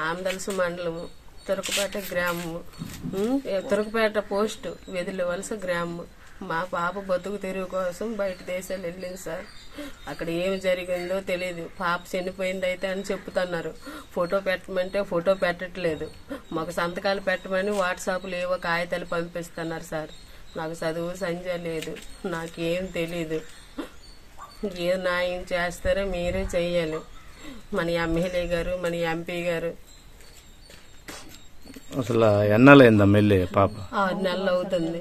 ఆమదలసు మండలము, తురకపేట గ్రామము, తురకపేట పోస్టు, వెదిలి వలస గ్రామము. మా పాప బతుకు తెరువు కోసం బయట దేశాలు వెళ్ళింది సార్. అక్కడ ఏమి జరిగిందో తెలియదు. పాప చనిపోయింది అయితే అని చెప్తున్నారు. ఫోటో పెట్టమంటే ఫోటో పెట్టట్లేదు. మాకు సంతకాలు పెట్టమని వాట్సాప్లో ఏవో కాగితాలు పంపిస్తున్నారు సార్. నాకు చదువు సంధ్య లేదు, నాకేం తెలీదు. ఏ న్యాయం చేస్తారో మీరే చెయ్యాలి. మన ఎమ్మెల్యే గారు, మన ఎంపీ గారు. అసలు ఎన్నాళ్ళైందమ్మా వెళ్ళి పాప? 6 నెలలు అవుతుంది.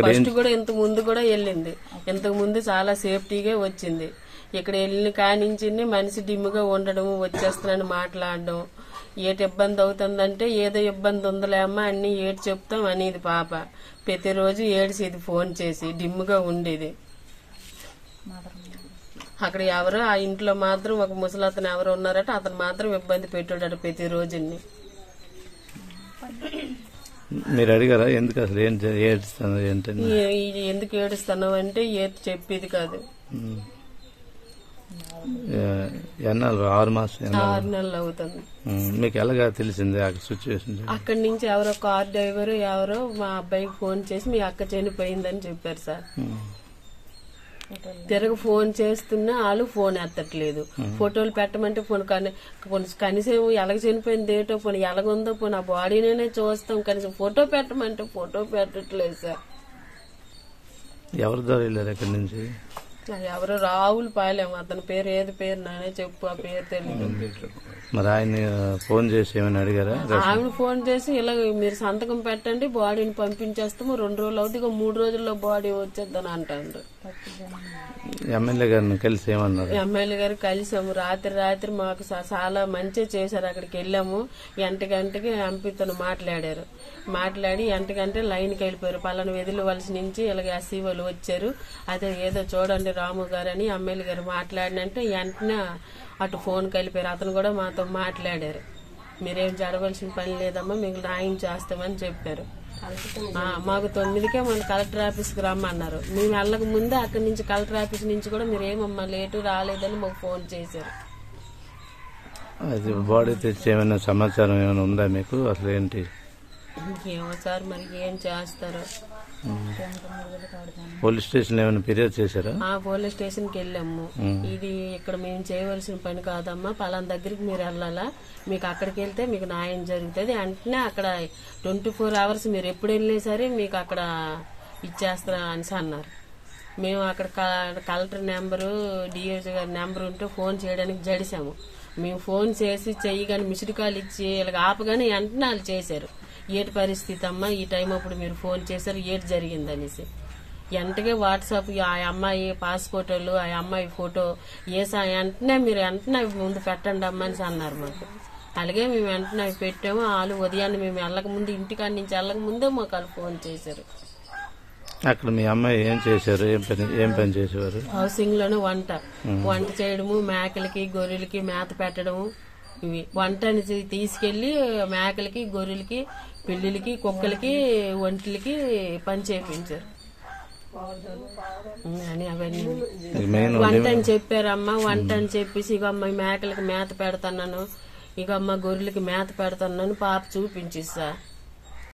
ఫస్ట్ కూడా ఇంత ముందు కూడా వెళ్ళింది. ఇంతకు ముందు చాలా సేఫ్టీగా వచ్చింది. ఇక్కడ వెళ్ళిన కానించింది మనిషి డిమ్ముగా ఉండడం, వచ్చేస్తున్నాను మాట్లాడడం. ఏటి ఇబ్బంది అవుతుందంటే ఏదో ఇబ్బంది ఉందిలే అమ్మా అన్ని ఏటి చెప్తాం అనేది పాప. ప్రతిరోజు ఏడిసేది ఫోన్ చేసి, డిమ్ముగా ఉండేది. అక్కడ ఎవరో ఆ ఇంట్లో మాత్రం ఒక ముసలతను ఎవరు ఉన్నారట, అతను మాత్రం ఇబ్బంది పెట్టాడట ప్రతిరోజుని. మీరు అడిగారా ఎందుకు అసలు ఏడుస్తాను ఏంటని? ఎందుకు ఏడుస్తున్నావు అంటే ఏది చెప్పేది కాదు. ఎన్నాళ్ళు? 6 నెలలు అవుతుంది. మీకు ఎలాగా తెలిసింది ఆ సిచ్యువేషన్? అక్కడి నుంచి ఎవరో కార్ డ్రైవర్ ఎవరో మా అబ్బాయికి ఫోన్ చేసి మీ అక్క చనిపోయిందని చెప్పారు సార్. తిరగ ఫోన్ చేస్తున్నా వాళ్ళు ఫోన్ ఎత్తట్లేదు. ఫోటోలు పెట్టమంటే ఫోన్ కనీసం ఎలాగ చనిపోయింది ఏటో, పోనీ ఎలాగుందో, పోనీ ఆ బాడీనే చూస్తాం, కనీసం ఫోటో పెట్టమంటే ఫోటో పెట్టట్లేదు సార్. ఎవరి ద్వారా వెళ్ళారు అక్కడి నుంచి? ఎవరో రావులు పాలేం, అతని పేరు ఏది పేరు నానే చెప్పు, ఆ పేరు తెలియదు. మరి ఆయన ఫోన్ చేసి ఏమైనా అడిగారా? ఆవిడ ఫోన్ చేసి ఇలా మీరు సంతకం పెట్టండి బాడీని పంపించేస్తాము, 2 రోజులు అవుతుంది, 3 రోజుల్లో బాడీ వచ్చేద్దని అంటారు. ఎమ్మెల్యే గారిని కలిసి ఏమన్నారు? ఎమ్మెల్యే గారు కలిసాము. రాత్రి మాకు చాలా మంచి చేశారు. అక్కడికి వెళ్ళాము. గంటకి ఎంపీతో మాట్లాడి గంటకంటే లైన్కి వెళ్ళిపోయారు. పలానా వెదిలి వలస నుంచి ఇలాగ ఎస్సీ వాళ్ళు వచ్చారు, అదే ఏదో చూడండి రాము గారు అని ఎమ్మెల్యే గారు మాట్లాడినంటే వెంటనే అటు ఫోన్ కలిపారు. అతను కూడా మాతో మాట్లాడారు. మీరేం జరగవలసిన పని లేదమ్మా, మీకు న్యాయం చేస్తామని చెప్పారు. మాకు 9కే మన కలెక్టర్ ఆఫీస్కి రమ్మన్నారు. మేము వెళ్ళక ముందే అక్కడి నుంచి కలెక్టర్ ఆఫీస్ నుంచి కూడా మీరేమమ్మా లేటు రాలేదని మాకు ఫోన్ చేశారు. అది బాడీ తెచ్చి ఏమైనా సమాచారం ఏమైనా ఉందా మీకు? అసలు ఏంటి ఏమో సార్, మరి ఏం చేస్తారో. పోలీస్ స్టేషన్ ఏమైనా ఫిర్యాదు చేశారా? పోలీస్ స్టేషన్ కి వెళ్ళాము. ఇది ఇక్కడ మేము చేయవలసిన పని కాదమ్మా, పలానా దగ్గరికి మీరు వెళ్ళాలా, మీకు అక్కడికి వెళ్తే మీకు న్యాయం జరుగుతుంది, వెంటనే అక్కడ 24 hours మీరు ఎప్పుడు వెళ్ళినా సరే మీకు అక్కడ ఇచ్చేస్తారా అని అన్నారు. మేము అక్కడ కలెక్టర్ నెంబరు, డిఓజీ గారి నెంబర్ ఉంటే ఫోన్ చేయడానికి జడిసాము. మేము ఫోన్ చేసి చెయ్యగానే మిస్డ్ కాల్ ఇచ్చి ఇలా ఆపగానే వెంటనే వాళ్ళు చేశారు. ఏటి పరిస్థితి అమ్మా, ఈ టైం అప్పుడు మీరు ఫోన్ చేశారు, ఏటి జరిగిందనేసి. వెంటనే వాట్సాప్ ఆ అమ్మాయి పాస్పోర్ట్లు, ఆ అమ్మాయి ఫోటో వెంటనే మీరు వెంటనే అవి ముందు పెట్టండి అమ్మా అని అన్నారు మాకు. అలాగే మేము వెంటనే అవి పెట్టాము. వాళ్ళు ఉదయాన్నే మేము వెళ్ళక ముందు, ఇంటికాడి నుంచి వెళ్ళక ముందే మాకు వాళ్ళు ఫోన్ చేశారు. అక్కడ మీ అమ్మాయి ఏం చేశారు? ఏం పని చేసేవారు? హౌసింగ్ లోనే వంట చేయడము, మేకలకి గొర్రెలకి మేత పెట్టడము, ఇవి వంటని తీసుకెళ్లి మేకలకి గొర్రెలకి పిల్లిలకి కుక్కలకి ఒంటిలకి పని చేయించారు అని. అవన్నీ వంట అని చెప్పారమ్మా. వంట అని చెప్పేసి ఇక అమ్మ మేకలకి మేత పెడతాను, ఇక అమ్మ గొర్రెలకి మేత పెడతాను పాప చూపించిస్తా.